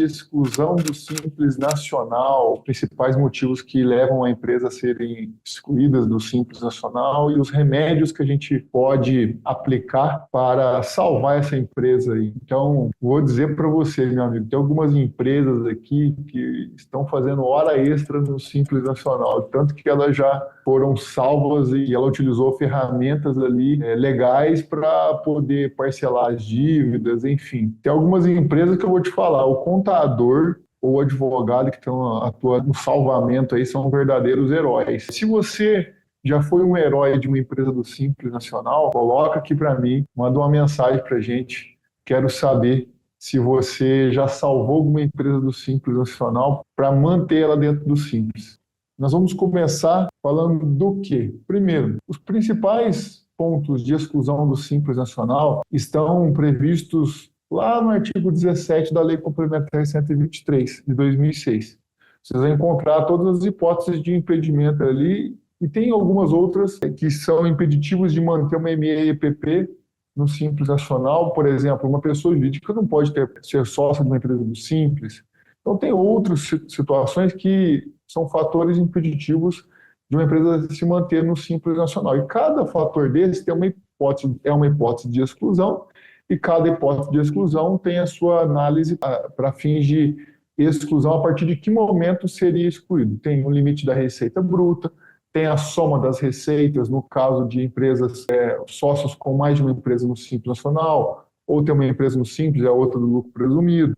exclusão do Simples Nacional, principais motivos que levam a empresa a serem excluídas do Simples Nacional e os remédios que a gente pode aplicar para salvar essa empresa aí. Então, vou dizer para você, meu amigo, tem algumas empresas aqui que estão fazendo hora extra no Simples Nacional, tanto que elas já foram salvas e ela utilizou ferramentas ali legais para poder parcelar as dívidas, enfim. Tem algumas empresas que eu vou te falar, o contador ou o advogado que estão atuando no salvamento aí são verdadeiros heróis. Se você já foi um herói de uma empresa do Simples Nacional, coloca aqui para mim, manda uma mensagem para a gente. Quero saber se você já salvou alguma empresa do Simples Nacional para manter ela dentro do Simples. Nós vamos começar falando do quê? Primeiro, os principais pontos de exclusão do Simples Nacional estão previstos lá no artigo 17 da Lei Complementar 123, de 2006. Vocês vão encontrar todas as hipóteses de impedimento ali e tem algumas outras que são impeditivos de manter uma MEIPP no Simples Nacional. Por exemplo, uma pessoa jurídica não pode ser sócia de uma empresa do Simples. Então, tem outras situações que são fatores impeditivos de uma empresa se manter no Simples Nacional. E cada fator desse tem uma hipótese de exclusão, e cada hipótese de exclusão tem a sua análise para fins de exclusão a partir de que momento seria excluído. Tem o limite da receita bruta, tem a soma das receitas, no caso de empresas, sócios com mais de uma empresa no Simples Nacional, ou tem uma empresa no Simples e a outra no lucro presumido.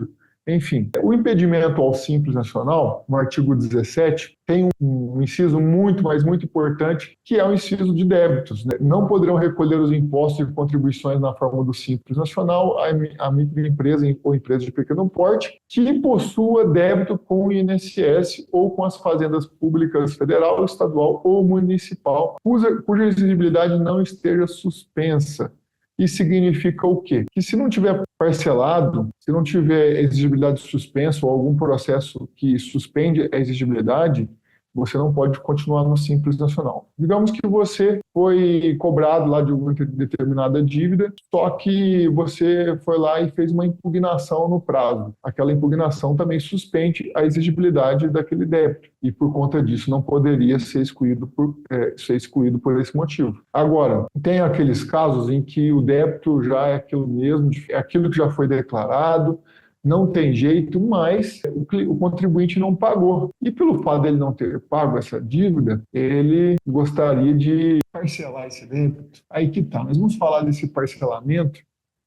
Enfim, o impedimento ao Simples Nacional, no artigo 17, tem um inciso muito, mas muito importante, que é o inciso de débitos, né? Não poderão recolher os impostos e contribuições na forma do Simples Nacional a microempresa ou empresa de pequeno porte que possua débito com o INSS ou com as fazendas públicas federal, estadual ou municipal, cuja exigibilidade não esteja suspensa. Isso significa o quê? Que se não tiver parcelado, se não tiver exigibilidade suspensa ou algum processo que suspende a exigibilidade, você não pode continuar no Simples Nacional. Digamos que você foi cobrado lá de alguma determinada dívida, só que você foi lá e fez uma impugnação no prazo. Aquela impugnação também suspende a exigibilidade daquele débito e, por conta disso, não poderia ser excluído por esse motivo. Agora, tem aqueles casos em que o débito já é aquilo mesmo, é aquilo que já foi declarado, não tem jeito, mas o contribuinte não pagou. E pelo fato dele não ter pago essa dívida, ele gostaria de parcelar esse débito. Aí que tá, nós vamos falar desse parcelamento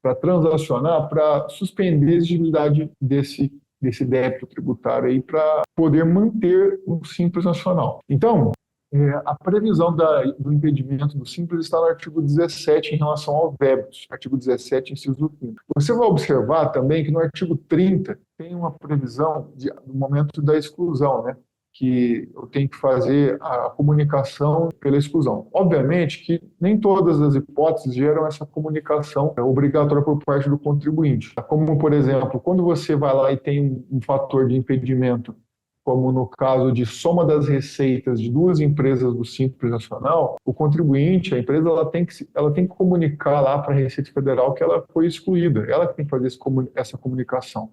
para transacionar, para suspender a exigibilidade desse débito tributário aí, para poder manter o Simples Nacional. Então, a previsão do impedimento do Simples está no artigo 17 em relação aos débitos, artigo 17, inciso 5. Você vai observar também que no artigo 30 tem uma previsão do momento da exclusão, né? Que eu tenho que fazer a comunicação pela exclusão. Obviamente que nem todas as hipóteses geram essa comunicação obrigatória por parte do contribuinte. Como, por exemplo, quando você vai lá e tem um fator de impedimento, como no caso de soma das receitas de duas empresas do Simples Nacional, o contribuinte, a empresa, ela tem que comunicar lá para a Receita Federal que ela foi excluída, ela que tem que fazer essa comunicação.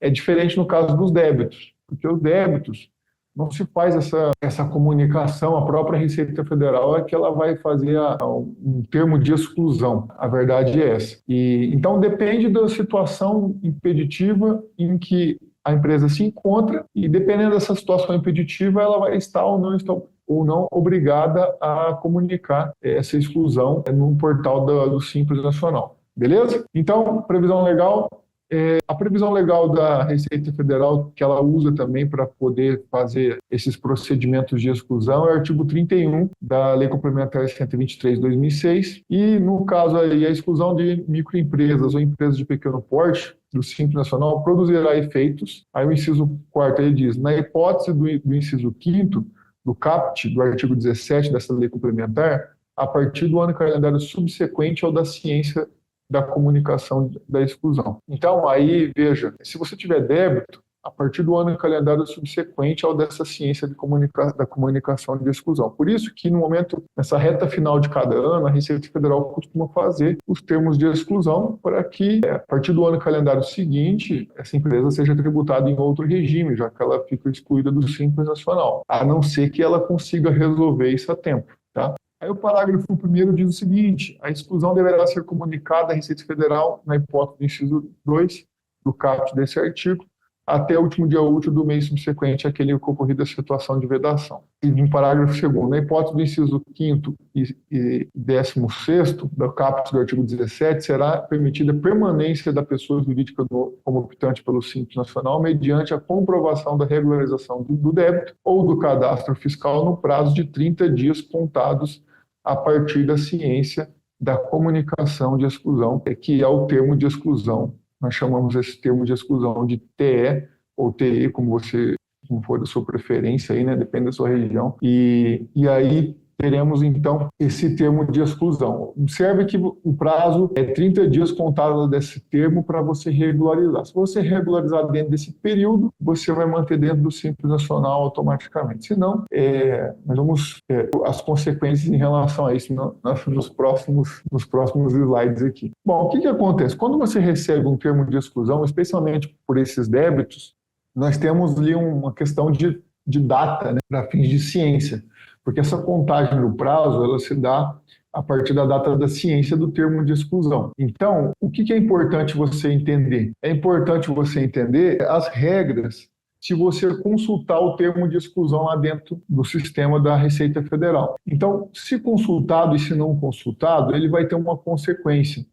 É diferente no caso dos débitos, porque os débitos não se faz essa comunicação, a própria Receita Federal é que ela vai fazer um termo de exclusão, a verdade é essa. Então depende da situação impeditiva em que a empresa se encontra e, dependendo dessa situação impeditiva, ela vai estar ou não obrigada a comunicar essa exclusão no portal do Simples Nacional. Beleza? Então, previsão legal. A previsão legal da Receita Federal, que ela usa também para poder fazer esses procedimentos de exclusão, é o artigo 31 da Lei Complementar 123/2006. E, no caso aí, a exclusão de microempresas ou empresas de pequeno porte do Simples Nacional produzirá efeitos. Aí o inciso 4º ele diz, na hipótese do inciso 5º do caput, do artigo 17 dessa lei complementar, a partir do ano calendário subsequente ao da ciência da comunicação da exclusão. Então, aí, veja, se você tiver débito, a partir do ano calendário subsequente ao dessa ciência da comunicação de exclusão. Por isso que, no momento, nessa reta final de cada ano, a Receita Federal costuma fazer os termos de exclusão para que, a partir do ano calendário seguinte, essa empresa seja tributada em outro regime, já que ela fica excluída do Simples Nacional, a não ser que ela consiga resolver isso a tempo, tá? Aí o parágrafo 1º diz o seguinte: a exclusão deverá ser comunicada à Receita Federal, na hipótese do inciso 2 do caput desse artigo, até o último dia útil do mês subsequente àquele ocorrido a situação de vedação. E no parágrafo 2º, na hipótese do inciso 5º e 16º do caput do artigo 17, será permitida a permanência da pessoa jurídica como optante pelo Simples Nacional mediante a comprovação da regularização do débito ou do cadastro fiscal no prazo de 30 dias contados a partir da ciência da comunicação de exclusão, que é o termo de exclusão. Nós chamamos esse termo de exclusão de TE ou TE, como for da sua preferência, aí, né? Depende da sua região. E aí teremos, então, esse termo de exclusão. Observe que o prazo é 30 dias contado desse termo para você regularizar. Se você regularizar dentro desse período, você vai manter dentro do Simples Nacional automaticamente. Se não, nós vamos as consequências em relação a isso nos próximos slides aqui. Bom, o que acontece? Quando você recebe um termo de exclusão, especialmente por esses débitos, nós temos ali uma questão de data, né, para fins de ciência, porque essa contagem do prazo ela se dá a partir da data da ciência do termo de exclusão. Então, o que é importante você entender? É importante você entender as regras se você consultar o termo de exclusão lá dentro do sistema da Receita Federal. Então, se consultado e se não consultado, ele vai ter uma consequência.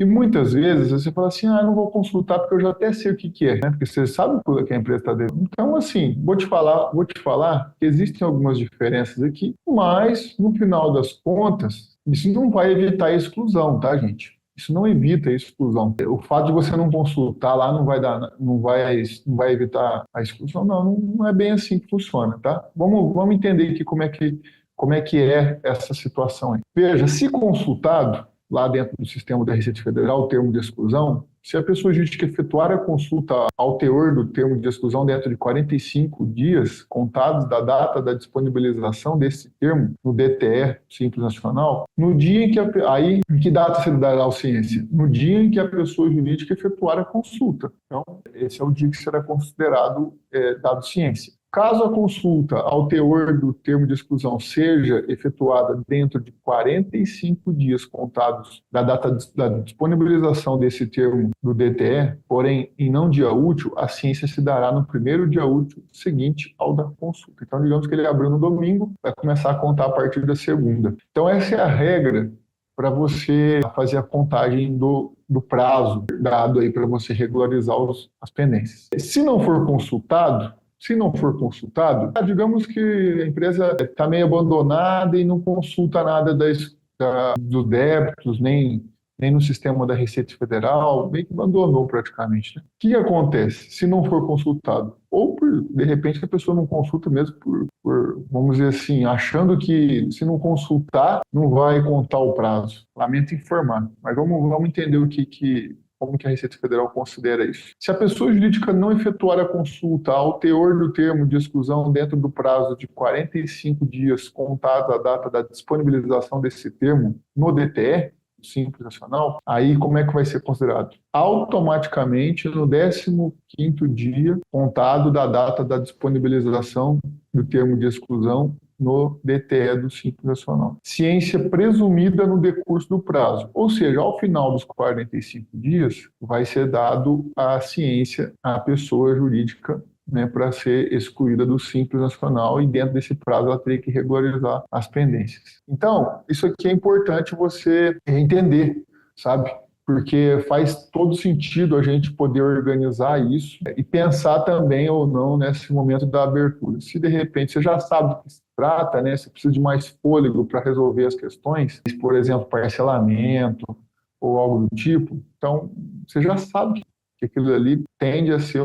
E muitas vezes você fala assim, eu não vou consultar porque eu já até sei o que é, né? Porque você sabe o que a empresa está devendo. Então, assim, vou te falar que existem algumas diferenças aqui, mas, no final das contas, isso não vai evitar a exclusão, tá, gente? Isso não evita a exclusão. O fato de você não consultar lá não vai evitar a exclusão. Não é bem assim que funciona, tá? Vamos entender aqui como é que é essa situação aí. Veja, se consultado, lá dentro do sistema da Receita Federal, o termo de exclusão, se a pessoa jurídica efetuar a consulta ao teor do termo de exclusão dentro de 45 dias contados da data da disponibilização desse termo no DTE Simples Nacional, no dia em que em que data se dará a ciência? No dia em que a pessoa jurídica efetuar a consulta. Então, esse é o dia que será considerado dado ciência. Caso a consulta ao teor do termo de exclusão seja efetuada dentro de 45 dias contados da data da disponibilização desse termo do DTE, porém em não dia útil, a ciência se dará no primeiro dia útil seguinte ao da consulta. Então, digamos que ele abriu no domingo, vai começar a contar a partir da segunda. Então, essa é a regra para você fazer a contagem do prazo dado aí para você regularizar as pendências. Se não for consultado, digamos que a empresa está meio abandonada e não consulta nada dos débitos, nem no sistema da Receita Federal, meio que abandonou praticamente, né? O que acontece se não for consultado? Ou, de repente, a pessoa não consulta mesmo por, vamos dizer assim, achando que se não consultar, não vai contar o prazo. Lamento informar, mas vamos entender como que a Receita Federal considera isso. Se a pessoa jurídica não efetuar a consulta ao teor do termo de exclusão dentro do prazo de 45 dias contados a data da disponibilização desse termo no DTE, Simples Nacional, aí como é que vai ser considerado? Automaticamente no 15º dia contado da data da disponibilização do termo de exclusão no DTE do Simples Nacional. Ciência presumida no decurso do prazo, ou seja, ao final dos 45 dias, vai ser dado a ciência à pessoa jurídica, né, para ser excluída do Simples Nacional, e dentro desse prazo ela teria que regularizar as pendências. Então, isso aqui é importante você entender, sabe? Porque faz todo sentido a gente poder organizar isso e pensar também ou não nesse momento da abertura. Se de repente você já sabe do que se trata, né, você precisa de mais fôlego para resolver as questões, por exemplo, parcelamento ou algo do tipo, então você já sabe que aquilo ali tende a ser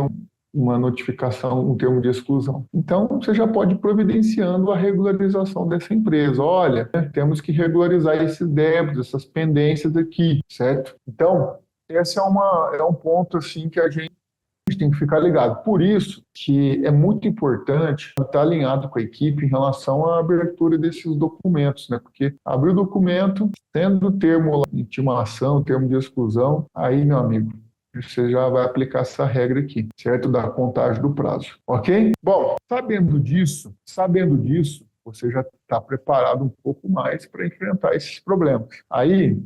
uma notificação, um termo de exclusão. Então, você já pode ir providenciando a regularização dessa empresa. Olha, né, temos que regularizar esses débitos, essas pendências aqui, certo? Então, esse é um ponto assim que a gente A gente tem que ficar ligado. Por isso que é muito importante estar alinhado com a equipe em relação à abertura desses documentos, né? Porque abrir o documento, tendo o termo lá, intimação, termo de exclusão, aí, meu amigo, você já vai aplicar essa regra aqui, certo? Da contagem do prazo, ok? Bom, sabendo disso, você já está preparado um pouco mais para enfrentar esses problemas. Aí,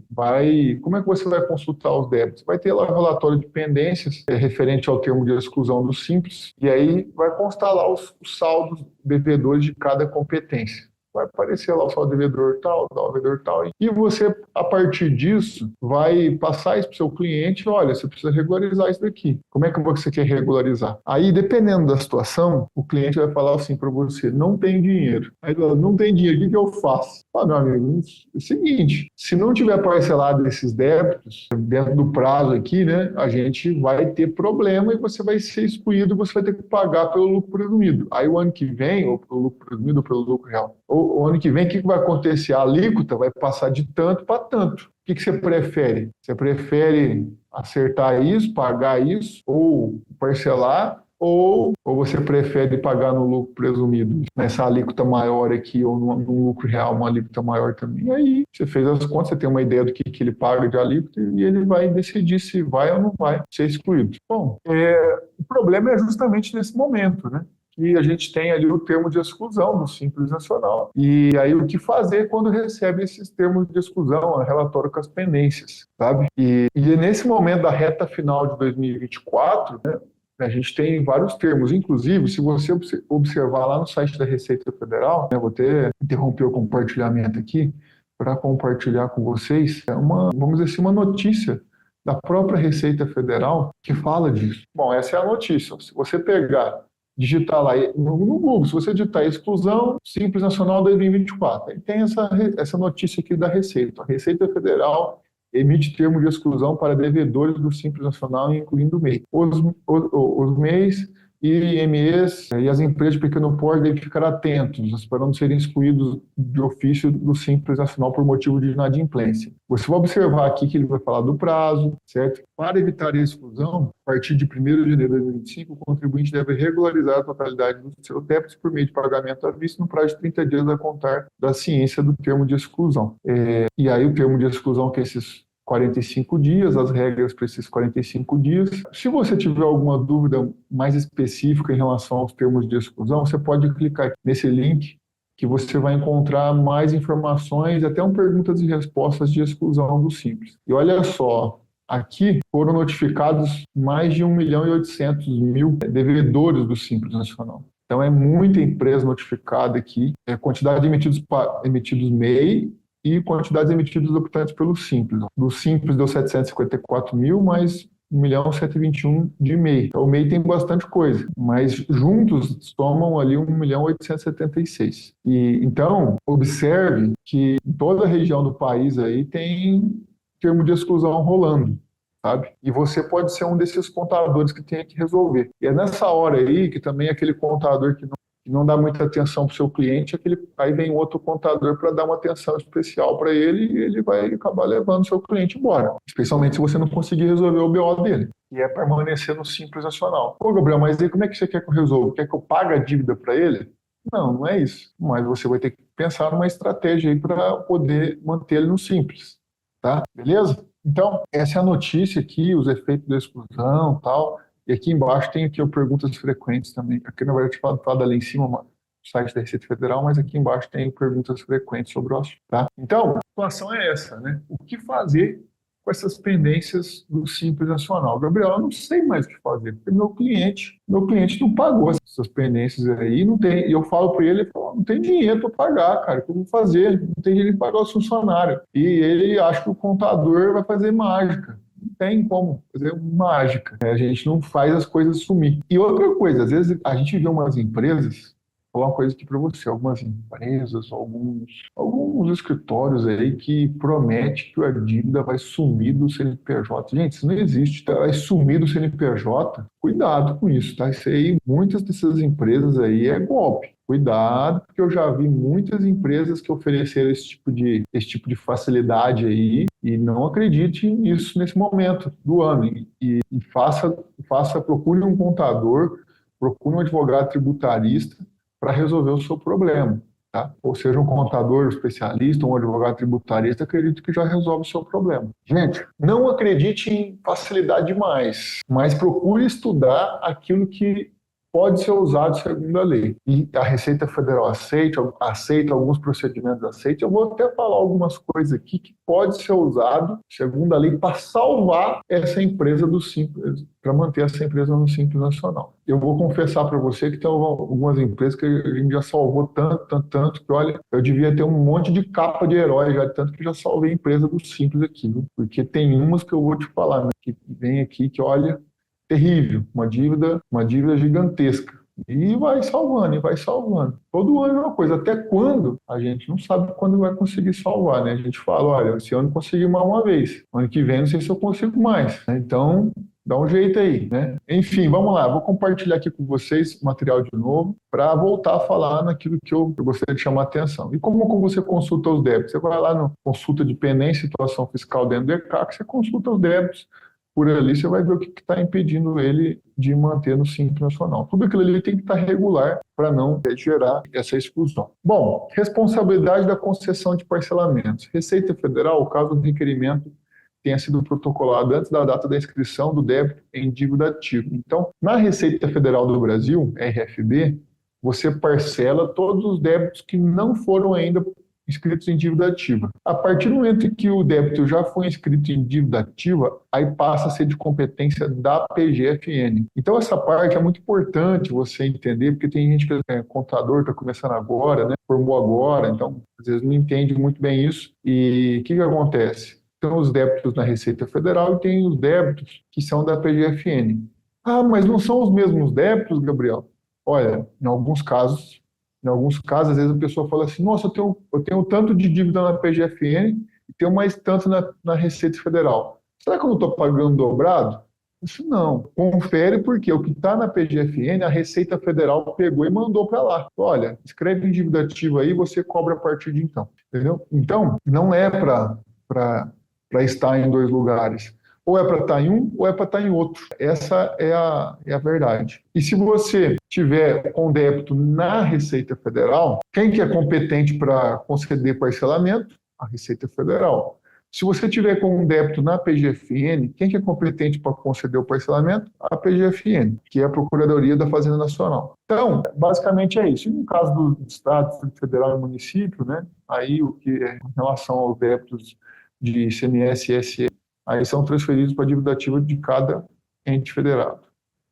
como é que você vai consultar os débitos? Vai ter lá o relatório de pendências referente ao termo de exclusão do Simples, e aí vai constar lá os saldos devedores de cada competência. Vai aparecer lá o saldo devedor tal, devedor tal. E você, a partir disso, vai passar isso para o seu cliente. Olha, você precisa regularizar isso daqui. Como é que você quer regularizar? Aí, dependendo da situação, o cliente vai falar assim para você, não tem dinheiro. Aí, não tem dinheiro, o que eu faço? Meu amigo, é o seguinte, se não tiver parcelado esses débitos, dentro do prazo aqui, né, a gente vai ter problema e você vai ser excluído, você vai ter que pagar pelo lucro presumido. Aí, o ano que vem, ou pelo lucro presumido, ou pelo lucro real, o ano que vem, o que vai acontecer? A alíquota vai passar de tanto para tanto. O que você prefere? Você prefere acertar isso, pagar isso, ou parcelar, ou você prefere pagar no lucro presumido, nessa alíquota maior aqui, ou no lucro real, uma alíquota maior também? E aí, você fez as contas, você tem uma ideia do que ele paga de alíquota, e ele vai decidir se vai ou não vai ser excluído. Bom, o problema é justamente nesse momento, né? E a gente tem ali o termo de exclusão do Simples Nacional. E aí o que fazer quando recebe esses termos de exclusão, o relatório com as pendências, sabe? E nesse momento da reta final de 2024, né, a gente tem vários termos, inclusive, se você observar lá no site da Receita Federal, né, vou até interromper o compartilhamento aqui para compartilhar com vocês, vamos dizer assim, uma notícia da própria Receita Federal que fala disso. Bom, essa é a notícia. Se você digitar lá no Google, se você digitar exclusão Simples Nacional 2024, aí tem essa notícia aqui da Receita. A Receita Federal emite termo de exclusão para devedores do Simples Nacional, incluindo o MEI. Os MEIs e MEs e as empresas de pequeno porte devem ficar atentos para não serem excluídos de ofício do Simples Nacional por motivo de inadimplência. Você vai observar aqui que ele vai falar do prazo, certo? Para evitar a exclusão, a partir de 1º de janeiro de 2025, o contribuinte deve regularizar a totalidade dos seus débitos por meio de pagamento à vista no prazo de 30 dias a contar da ciência do termo de exclusão. E aí o termo de exclusão, que é esses 45 dias, as regras para esses 45 dias. Se você tiver alguma dúvida mais específica em relação aos termos de exclusão, você pode clicar nesse link que você vai encontrar mais informações, até perguntas e respostas de exclusão do Simples. E olha só, aqui foram notificados mais de 1.800.000 devedores do Simples Nacional. Então é muita empresa notificada aqui, quantidade de emitidos MEI, e quantidades emitidas optantes pelo Simples. Do Simples deu 754 mil, mais 1.121.000 de MEI. Então, o MEI tem bastante coisa, mas juntos somam ali 1.876.000. E então, observe que em toda a região do país aí tem termo de exclusão rolando, sabe? E você pode ser um desses contadores que tem que resolver. E é nessa hora aí que também aquele contador que não dá muita atenção para o seu cliente, aí vem outro contador para dar uma atenção especial para ele e ele vai acabar levando o seu cliente embora. Especialmente se você não conseguir resolver o BO dele, que é permanecer no Simples Nacional. Pô, Gabriel, mas aí como é que você quer que eu resolva? Quer que eu pague a dívida para ele? Não, não é isso. Mas você vai ter que pensar numa estratégia aí para poder manter ele no Simples, tá? Beleza? Então, essa é a notícia aqui, os efeitos da exclusão e tal. E aqui embaixo tem aqui perguntas frequentes também. Aqui, na verdade, fala ali em cima, o site da Receita Federal, mas aqui embaixo tem perguntas frequentes sobre o assunto, tá? Então, a situação é essa, né? O que fazer com essas pendências do Simples Nacional? Gabriel, eu não sei mais o que fazer, porque meu cliente não pagou essas pendências aí, não tem, e eu falo para ele, não tem dinheiro para pagar, cara, o que eu vou fazer? Não tem dinheiro para pagar os funcionários. E ele acha que o contador vai fazer mágica. Não tem como fazer mágica. A gente não faz as coisas sumir. E outra coisa, às vezes a gente vê umas empresas, falar uma coisa aqui para você. Algumas empresas, alguns escritórios aí que prometem que a dívida vai sumir do CNPJ. Gente, isso não existe, tá? Vai sumir do CNPJ. Cuidado com isso, tá? Isso aí, muitas dessas empresas aí é golpe. Cuidado, porque eu já vi muitas empresas que ofereceram esse tipo de facilidade aí e não acredite nisso nesse momento do ano. E procure um contador, procure um advogado tributarista para resolver o seu problema, tá? Ou seja, um contador especialista, um advogado tributarista, acredito que já resolve o seu problema. Gente, não acredite em facilidade demais, mas procure estudar aquilo que pode ser usado segundo a lei. E a Receita Federal aceita alguns procedimentos aceita. Eu vou até falar algumas coisas aqui que pode ser usado segundo a lei para salvar essa empresa do Simples, para manter essa empresa no Simples Nacional. Eu vou confessar para você que tem algumas empresas que a gente já salvou tanto, que olha, eu devia ter um monte de capa de herói já, tanto que já salvei a empresa do Simples aqui, viu? Porque tem umas que eu vou te falar, né, que vem aqui que olha, terrível, uma dívida gigantesca. E vai salvando, e vai salvando. Todo ano é uma coisa. Até quando? A gente não sabe quando vai conseguir salvar, né? A gente fala, olha, esse ano eu consegui mais uma vez. Ano que vem não sei se eu consigo mais. Então, dá um jeito aí, né? Enfim, vamos lá. Vou compartilhar aqui com vocês o material de novo para voltar a falar naquilo que eu gostaria de chamar a atenção. E como você consulta os débitos? Você vai lá no consulta de pendência e situação fiscal dentro do ECAC, você consulta os débitos. Por ali você vai ver o que está impedindo ele de manter no Simples Nacional. Tudo aquilo ali tem que estar regular para não gerar essa exclusão. Bom, responsabilidade da concessão de parcelamentos. Receita Federal, caso o requerimento tenha sido protocolado antes da data da inscrição do débito em dívida ativa. Então, na Receita Federal do Brasil, RFB, você parcela todos os débitos que não foram ainda inscritos em dívida ativa. A partir do momento em que o débito já foi inscrito em dívida ativa, aí passa a ser de competência da PGFN. Então, essa parte é muito importante você entender, porque tem gente que é contador, está começando agora, né, formou agora, então, às vezes não entende muito bem isso. E o que acontece? Tem os débitos na Receita Federal e tem os débitos que são da PGFN. Ah, mas não são os mesmos débitos, Gabriel? Olha, em alguns casos, às vezes a pessoa fala assim, nossa, eu tenho tanto de dívida na PGFN e tenho mais tanto na Receita Federal. Será que eu não estou pagando dobrado? Isso não. Confere porque o que está na PGFN, a Receita Federal pegou e mandou para lá. Olha, escreve em dívida ativa aí, você cobra a partir de então. Entendeu? Então, não é para estar em dois lugares. Ou é para estar em um, ou é para estar em outro. Essa é a verdade. E se você tiver com débito na Receita Federal, quem que é competente para conceder parcelamento? A Receita Federal. Se você tiver com um débito na PGFN, quem que é competente para conceder o parcelamento? A PGFN, que é a Procuradoria da Fazenda Nacional. Então, basicamente é isso. E no caso do Estado, Federal e município, né, aí o que é em relação aos débitos de ICMS e ISS, aí são transferidos para a dívida ativa de cada ente federado,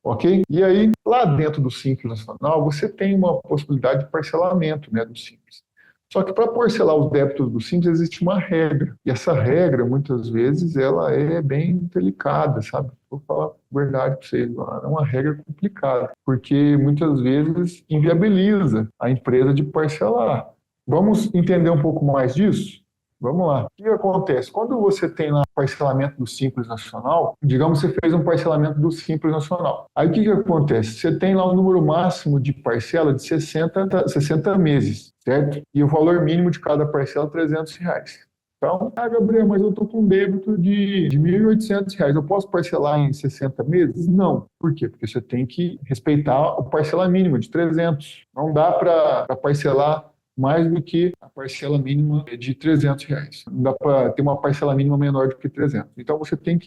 ok? E aí, lá dentro do Simples Nacional, você tem uma possibilidade de parcelamento, né, do Simples. Só que para parcelar os débitos do Simples existe uma regra, e essa regra, muitas vezes, ela é bem delicada, sabe? Vou falar a verdade para vocês, é uma regra complicada, porque muitas vezes inviabiliza a empresa de parcelar. Vamos entender um pouco mais disso? Vamos lá. O que acontece? Quando você tem lá parcelamento do Simples Nacional, digamos que você fez um parcelamento do Simples Nacional. Aí o que acontece? Você tem lá um número máximo de parcela de 60 meses, certo? E o valor mínimo de cada parcela é R$300. Então, Gabriel, mas eu estou com um débito de R$1.800. Eu posso parcelar em 60 meses? Não. Por quê? Porque você tem que respeitar o parcela mínima de 300. Não dá para parcelar mais do que a parcela mínima de R$300. Não dá para ter uma parcela mínima menor do que 300. Então, você tem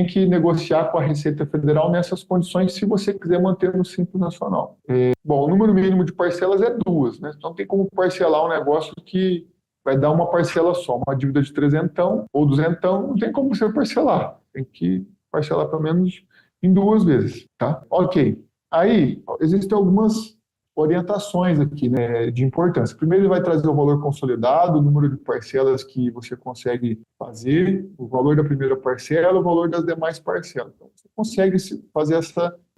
que negociar com a Receita Federal nessas condições se você quiser manter no Simples Nacional. Bom, o número mínimo de parcelas é 2, né? Então, tem como parcelar um negócio que vai dar uma parcela só. Uma dívida de 300 ou 200, não tem como você parcelar. Tem que parcelar pelo menos em 2 vezes, tá? Ok. Aí, existem algumas orientações aqui, né, de importância. Primeiro, ele vai trazer o valor consolidado, o número de parcelas que você consegue fazer, o valor da primeira parcela, o valor das demais parcelas. Então, você consegue fazer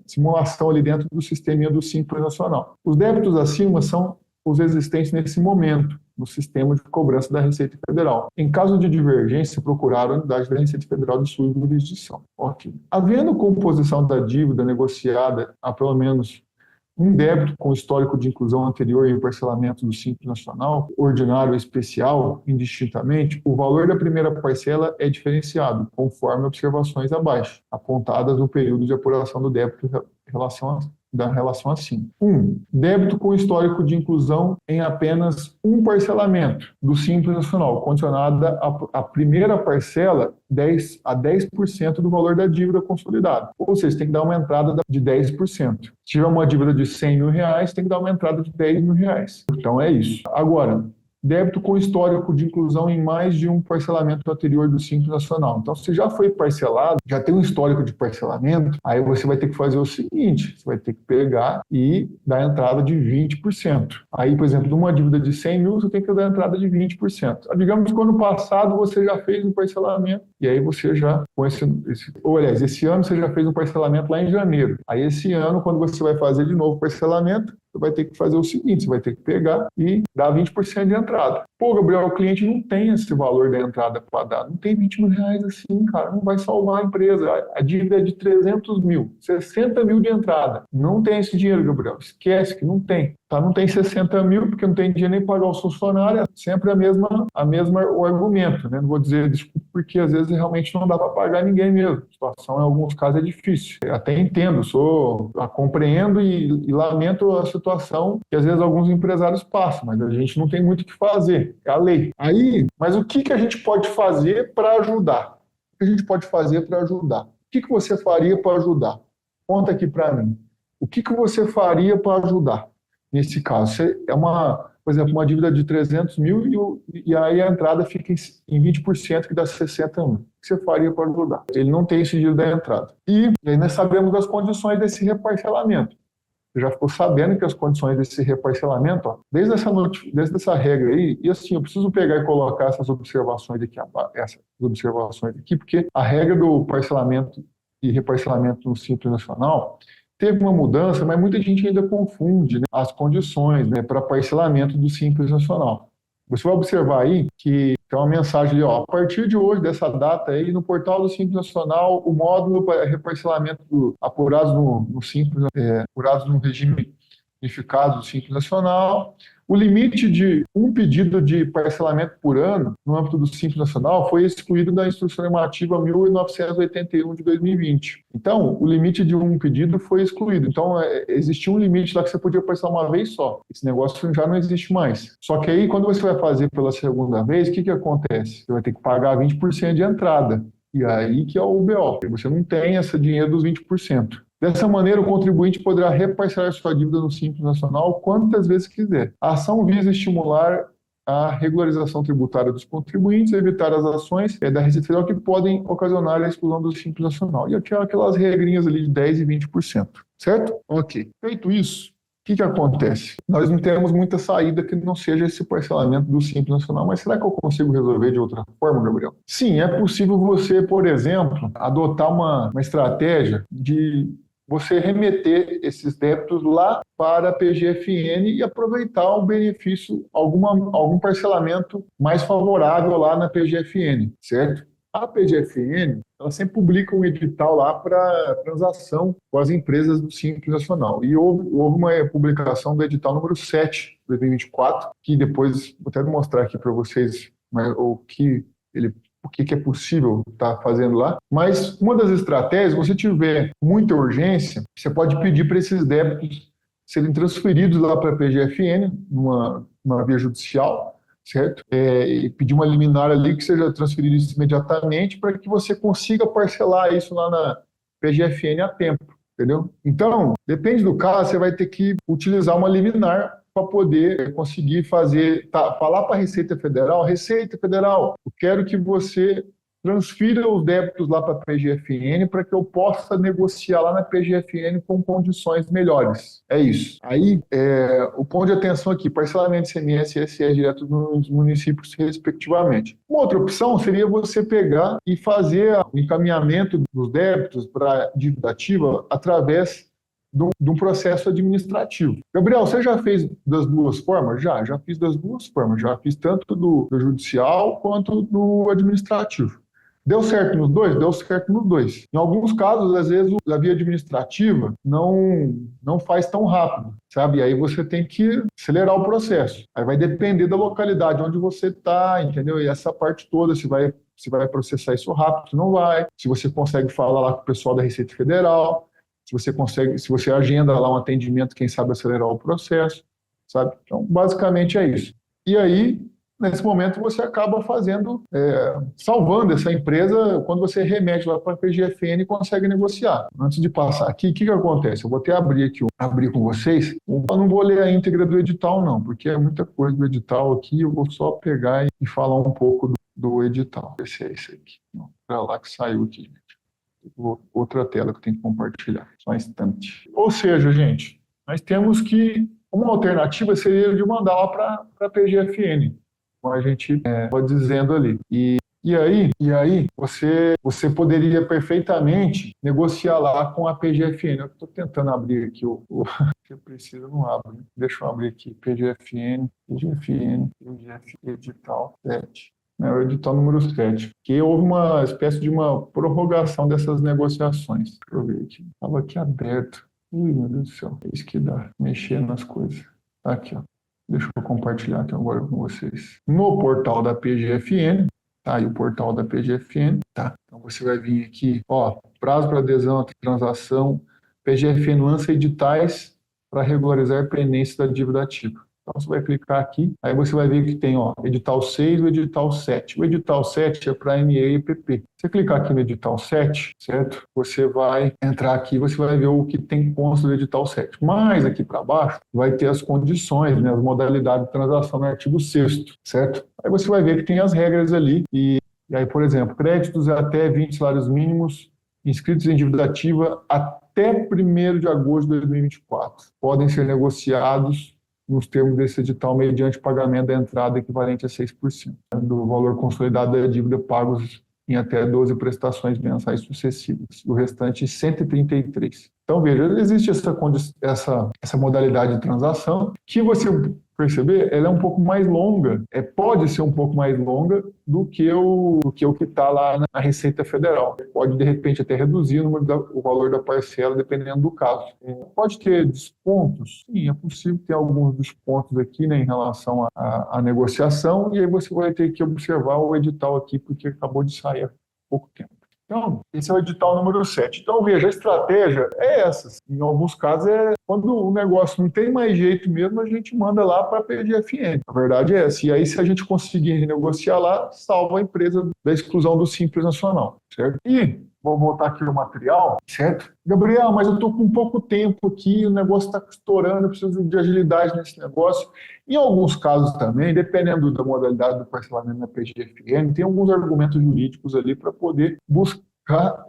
simulação ali dentro do sisteminha do Simples Nacional. Os débitos acima são os existentes nesse momento no sistema de cobrança da Receita Federal. Em caso de divergência, procurar a unidade da Receita Federal de sua jurisdição. Ok. Havendo composição da dívida negociada a pelo menos um débito com histórico de inclusão anterior em parcelamento do Simples Nacional, ordinário ou especial, indistintamente, o valor da primeira parcela é diferenciado, conforme observações abaixo, apontadas no período de apuração do débito da relação assim. 1. Débito com histórico de inclusão em apenas um parcelamento do Simples Nacional, condicionada a primeira parcela a 10% do valor da dívida consolidada. Ou seja, tem que dar uma entrada de 10%. Se tiver uma dívida de R$100 mil, tem que dar uma entrada de R$10 mil. Então é isso. Agora, débito com histórico de inclusão em mais de um parcelamento anterior do Simples Nacional. Então, se já foi parcelado, já tem um histórico de parcelamento, aí você vai ter que fazer o seguinte, você vai ter que pegar e dar a entrada de 20%. Aí, por exemplo, numa dívida de 100 mil, você tem que dar a entrada de 20%. Digamos que no ano passado você já fez um parcelamento, e aí você já, esse ano você já fez um parcelamento lá em janeiro. Aí esse ano, quando você vai fazer de novo o parcelamento, você vai ter que fazer o seguinte, você vai ter que pegar e dar 20% de entrada. Pô, Gabriel, o cliente não tem esse valor da entrada para dar, não tem R$20 mil assim, cara, não vai salvar a empresa. A dívida é de 300 mil, 60 mil de entrada. Não tem esse dinheiro, Gabriel, esquece que não tem. Tá, não tem 60 mil porque não tem dinheiro nem para pagar os funcionários, é sempre a mesma o argumento, né? Não vou dizer desculpa porque às vezes realmente não dá para pagar ninguém mesmo. A situação em alguns casos é difícil. Eu até entendo, compreendo e lamento a situação que às vezes alguns empresários passam, mas a gente não tem muito o que fazer, é a lei. Mas o que a gente pode fazer para ajudar? O que a gente pode fazer para ajudar? O que você faria para ajudar? Conta aqui para mim. O que você faria para ajudar? Nesse caso, por exemplo, uma dívida de 300 mil e aí a entrada fica em 20%, que dá 60 mil. O que você faria para ajudar? Ele não tem esse dinheiro da entrada. E aí nós sabemos das condições desse reparcelamento. Você já ficou sabendo que as condições desse reparcelamento, desde essa regra aí, e assim, eu preciso pegar e colocar essas observações aqui, porque a regra do parcelamento e reparcelamento no Simples Nacional teve uma mudança, mas muita gente ainda confunde, né, as condições, né, para parcelamento do Simples Nacional. Você vai observar aí que tem uma mensagem ali, a partir de hoje, dessa data aí, no portal do Simples Nacional, o módulo para reparcelamento apurados no Simples, apurados no regime unificado do Simples Nacional. O limite de um pedido de parcelamento por ano no âmbito do Simples Nacional foi excluído da Instrução Normativa 1981 de 2020. Então, o limite de um pedido foi excluído. Então, existia um limite lá que você podia parcelar uma vez só. Esse negócio já não existe mais. Só que aí, quando você vai fazer pela segunda vez, o que acontece? Você vai ter que pagar 20% de entrada. E aí que é o BO. Você não tem esse dinheiro dos 20%. Dessa maneira, o contribuinte poderá reparcelar sua dívida no Simples Nacional quantas vezes quiser. A ação visa estimular a regularização tributária dos contribuintes e evitar as ações da Receita Federal que podem ocasionar a exclusão do Simples Nacional. E aqui aquelas regrinhas ali de 10% e 20%. Certo? Ok. Feito isso, o que acontece? Nós não temos muita saída que não seja esse parcelamento do Simples Nacional, mas será que eu consigo resolver de outra forma, Gabriel? Sim, é possível você, por exemplo, adotar uma estratégia de você remeter esses débitos lá para a PGFN e aproveitar o benefício, algum parcelamento mais favorável lá na PGFN, certo? A PGFN, ela sempre publica um edital lá para transação com as empresas do Simples Nacional. E houve uma publicação do edital número 7, de 2024, que depois vou até mostrar aqui para vocês o que é possível estar fazendo lá. Mas uma das estratégias, se você tiver muita urgência, você pode pedir para esses débitos serem transferidos lá para a PGFN, numa via judicial, certo? E pedir uma liminar ali que seja transferido isso imediatamente para que você consiga parcelar isso lá na PGFN a tempo, entendeu? Então, depende do caso, você vai ter que utilizar uma liminar para poder conseguir falar para a Receita Federal, eu quero que você transfira os débitos lá para a PGFN para que eu possa negociar lá na PGFN com condições melhores. É isso. Aí, o ponto de atenção aqui, parcelamento de ICMS e ISS direto nos municípios, respectivamente. Uma outra opção seria você pegar e fazer o encaminhamento dos débitos para a dívida ativa através de um processo administrativo. Gabriel, você já fez das duas formas? Já fiz das duas formas. Já fiz tanto do judicial quanto do administrativo. Deu certo nos dois? Deu certo nos dois. Em alguns casos, às vezes, a via administrativa não faz tão rápido, sabe? E aí você tem que acelerar o processo. Aí vai depender da localidade onde você está, entendeu? E essa parte toda, se vai processar isso rápido, se não vai. Se você consegue falar lá com o pessoal da Receita Federal, se você agenda lá um atendimento, quem sabe acelerar o processo, sabe? Então, basicamente é isso. E aí, nesse momento, você acaba salvando essa empresa quando você remete lá para a PGFN e consegue negociar. Antes de passar aqui, o que acontece? Eu vou até abrir com vocês. Eu não vou ler a íntegra do edital, não, porque é muita coisa do edital aqui. Eu vou só pegar e falar um pouco do edital. Esse é esse aqui. Para lá que saiu aqui, gente. Outra tela que eu tenho que compartilhar. Só um instante. Ou seja, gente, nós temos que... Uma alternativa seria de mandar lá para a PGFN, como a gente estava dizendo ali. E aí você poderia perfeitamente negociar lá com a PGFN. Eu estou tentando abrir aqui que eu preciso, não abre. Né? Deixa eu abrir aqui, PGFN, edital 7. O edital número 7, que houve uma espécie de uma prorrogação dessas negociações. Deixa eu ver aqui. Estava aqui aberto. Ih, meu Deus do céu, é isso que dá, mexer nas coisas. Aqui, ó. Deixa eu compartilhar aqui agora com vocês. No portal da PGFN, tá aí o portal da PGFN, tá? Então você vai vir aqui, ó, prazo para adesão à transação, PGFN lança editais para regularizar a pendência da dívida ativa. Então você vai clicar aqui, aí você vai ver que tem, ó, edital 6 e o edital 7. O edital 7 é para ME e PP. Você clicar aqui no edital 7, certo? Você vai entrar aqui, você vai ver o que tem consta do edital 7. Mas aqui para baixo vai ter as condições, né, as modalidades de transação no artigo 6º, certo? Aí você vai ver que tem as regras ali e aí, por exemplo, créditos até 20 salários mínimos inscritos em dívida ativa até 1º de agosto de 2024. Podem ser negociados nos termos desse edital mediante pagamento da entrada equivalente a 6% do valor consolidado da dívida pagos em até 12 prestações mensais sucessivas, o restante 133. Então, veja, existe essa modalidade de transação que você perceber, ela é um pouco mais longa, pode ser um pouco mais longa do que o que está lá na Receita Federal. Pode, de repente, até reduzir o valor da parcela, dependendo do caso. Pode ter descontos? Sim, é possível ter alguns descontos aqui, né, em relação à negociação, e aí você vai ter que observar o edital aqui, porque acabou de sair há pouco tempo. Então, esse é o edital número 7. Então, veja, a estratégia é essa. Em alguns casos, quando o negócio não tem mais jeito mesmo, a gente manda lá para a PGFN. A verdade é essa. E aí, se a gente conseguir renegociar lá, salva a empresa da exclusão do Simples Nacional, certo? E vou voltar aqui no material, certo? Gabriel, mas eu estou com pouco tempo aqui, o negócio está estourando, eu preciso de agilidade nesse negócio. Em alguns casos também, dependendo da modalidade do parcelamento na PGFN, tem alguns argumentos jurídicos ali para poder buscar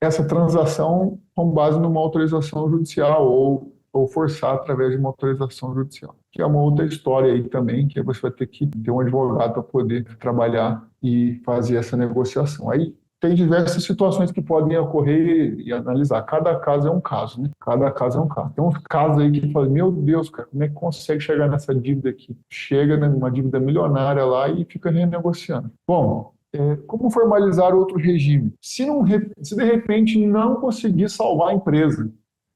essa transação com base numa autorização judicial ou forçar através de uma autorização judicial, que é uma outra história aí também, que você vai ter que ter um advogado para poder trabalhar e fazer essa negociação. Aí tem diversas situações que podem ocorrer e analisar. Cada caso é um caso, né? Cada caso é um caso. Tem uns casos aí que falam, meu Deus, cara, como é que consegue chegar nessa dívida aqui? Chega numa dívida milionária lá e fica renegociando. Bom, como formalizar outro regime? Se de repente não conseguir salvar a empresa, o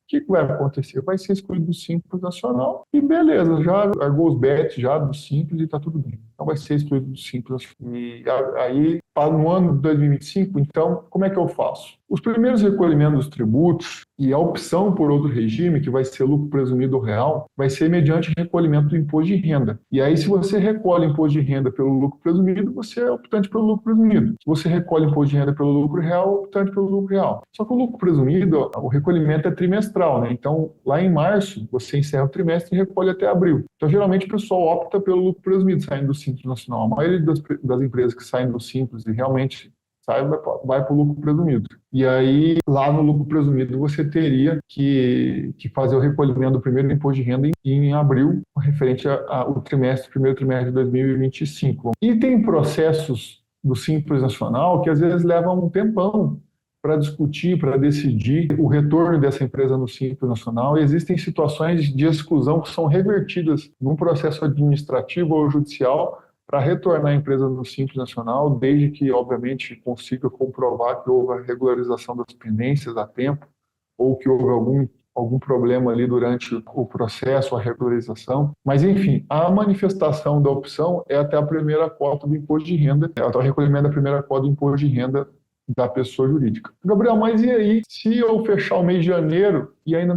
que vai acontecer? Vai ser excluído do Simples Nacional e beleza, já largou os bets já do Simples e está tudo bem. Então vai ser excluído do Simples. E aí, no ano de 2025, então, como é que eu faço? Os primeiros recolhimentos dos tributos e a opção por outro regime, que vai ser lucro presumido real, vai ser mediante recolhimento do imposto de renda. E aí, se você recolhe imposto de renda pelo lucro presumido, você é optante pelo lucro presumido. Se você recolhe imposto de renda pelo lucro real, é optante pelo lucro real. Só que o lucro presumido, o recolhimento é trimestral, né? Então, lá em março, você encerra o trimestre e recolhe até abril. Então, geralmente, o pessoal opta pelo lucro presumido, saindo do Simples Nacional. A maioria das empresas que saem do Simples e realmente vai para o lucro presumido. E aí, lá no lucro presumido, você teria que fazer o recolhimento do primeiro imposto de renda em abril, referente ao primeiro trimestre de 2025. E tem processos do Simples Nacional que às vezes levam um tempão para discutir, para decidir o retorno dessa empresa no Simples Nacional. E existem situações de exclusão que são revertidas num processo administrativo ou judicial para retornar a empresa no Simples Nacional, desde que, obviamente, consiga comprovar que houve a regularização das pendências a tempo ou que houve algum problema ali durante o processo, a regularização. Mas, enfim, a manifestação da opção é até a primeira cota do imposto de renda, até o recolhimento da primeira cota do imposto de renda da pessoa jurídica. Gabriel, mas e aí, se eu fechar o mês de janeiro e ainda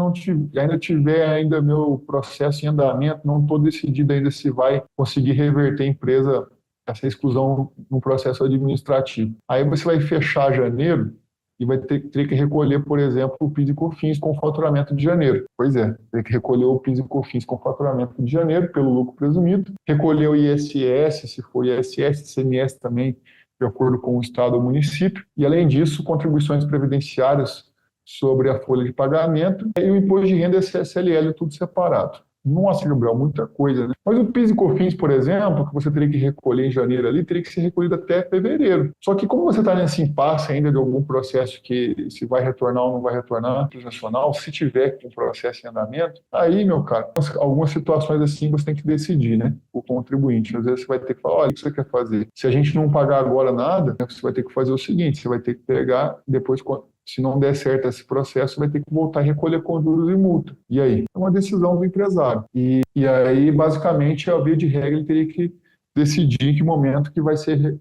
tiver meu processo em andamento, não estou decidido ainda se vai conseguir reverter a empresa, essa exclusão no processo administrativo. Aí você vai fechar janeiro e vai ter que recolher, por exemplo, o PIS e COFINS com o faturamento de janeiro. Pois é, tem que recolher o PIS e COFINS com o faturamento de janeiro, pelo lucro presumido, recolher o ISS, se for ISS, ICMS também, de acordo com o estado ou município, e além disso, contribuições previdenciárias sobre a folha de pagamento e o imposto de renda e CSLL, tudo separado. Nossa, Gabriel, muita coisa, né? Mas o PIS e COFINS, por exemplo, que você teria que recolher em janeiro ali, teria que ser recolhido até fevereiro. Só que como você está nesse impasse ainda de algum processo que se vai retornar ou não vai retornar, nacional, se tiver um processo em andamento, aí, meu caro, algumas situações assim você tem que decidir, né? O contribuinte. Às vezes você vai ter que falar, olha, o que você quer fazer? Se a gente não pagar agora nada, você vai ter que fazer o seguinte, você vai ter que pegar depois, se não der certo esse processo, vai ter que voltar a recolher com juros e multa. E aí? É uma decisão do empresário. E aí, basicamente, a via de regra, ele teria que decidir em que momento que vai ser,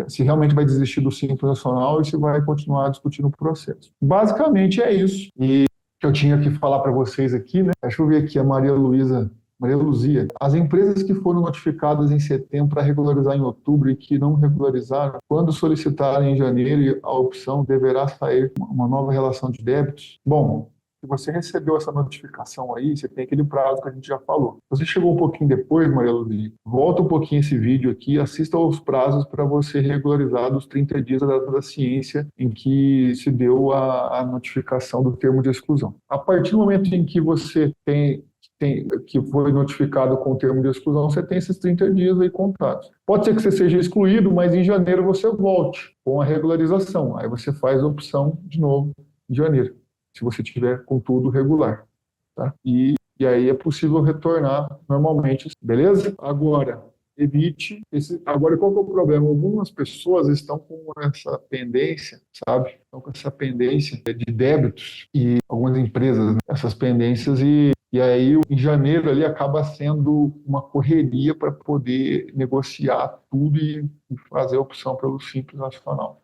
se realmente vai desistir do Simples Nacional e se vai continuar discutindo o processo. Basicamente é isso. E que eu tinha que falar para vocês aqui, né? Deixa eu ver aqui a Maria Luzia, as empresas que foram notificadas em setembro para regularizar em outubro e que não regularizaram, quando solicitarem em janeiro, a opção deverá sair uma nova relação de débitos? Bom, se você recebeu essa notificação aí, você tem aquele prazo que a gente já falou. Se você chegou um pouquinho depois, Maria Luzia, volta um pouquinho esse vídeo aqui, assista aos prazos para você regularizar dos 30 dias da data da ciência em que se deu a notificação do termo de exclusão. A partir do momento em que você que foi notificado com o termo de exclusão, você tem esses 30 dias aí contados. Pode ser que você seja excluído, mas em janeiro você volte com a regularização. Aí você faz a opção de novo em janeiro, se você tiver com tudo regular. Tá? E aí é possível retornar normalmente, beleza? Agora, evite Agora, qual que é o problema? Algumas pessoas estão com essa pendência, sabe? Estão com essa pendência de débitos e algumas empresas, né? Essas pendências e aí, em janeiro, ali acaba sendo uma correria para poder negociar tudo e fazer a opção pelo Simples Nacional.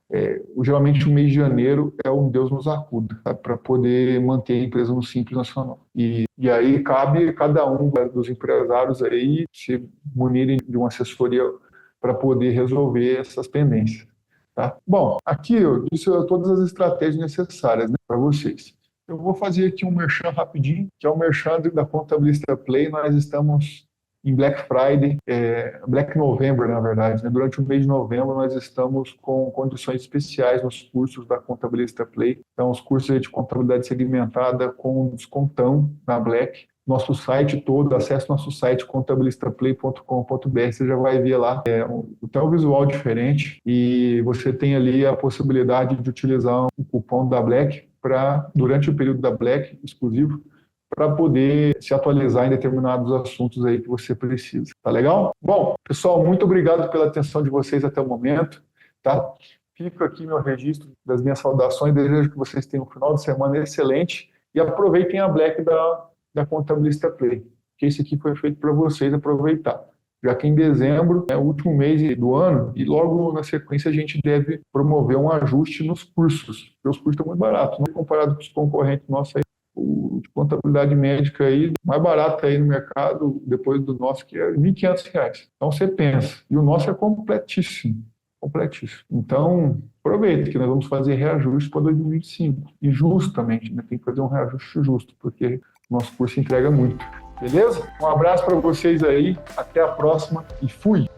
Geralmente, o mês de janeiro é um Deus nos acuda, para poder manter a empresa no Simples Nacional. E aí, cabe cada um dos empresários aí se munirem de uma assessoria para poder resolver essas pendências. Tá? Bom, aqui eu disse todas as estratégias necessárias, né, para vocês. Eu vou fazer aqui um merchan rapidinho, que é o merchan da Contabilista Play. Nós estamos em Black Friday, Black November, na verdade, né? Durante o mês de novembro, nós estamos com condições especiais nos cursos da Contabilista Play. Então, os cursos de contabilidade segmentada com descontão na Black. Nosso site todo, acesse nosso site contabilistaplay.com.br, você já vai ver lá até um visual diferente e você tem ali a possibilidade de utilizar um cupom da Black durante o período da Black exclusivo, para poder se atualizar em determinados assuntos aí que você precisa. Tá legal? Bom, pessoal, muito obrigado pela atenção de vocês até o momento. Tá? Fico aqui meu registro das minhas saudações, desejo que vocês tenham um final de semana excelente e aproveitem a Black da Contabilista Play, que esse aqui foi feito para vocês aproveitar. Já que em dezembro é o último mês do ano e logo na sequência a gente deve promover um ajuste nos cursos, porque os cursos estão muito baratos, né? Comparado com os concorrentes nossos aí, o de contabilidade médica aí, mais barato aí no mercado, depois do nosso, que é R$ 1.500. Então você pensa, e o nosso é completíssimo. Então, aproveita que nós vamos fazer reajuste para 2025. E justamente, né, tem que fazer um reajuste justo, porque o nosso curso entrega muito. Beleza? Um abraço para vocês aí, até a próxima e fui!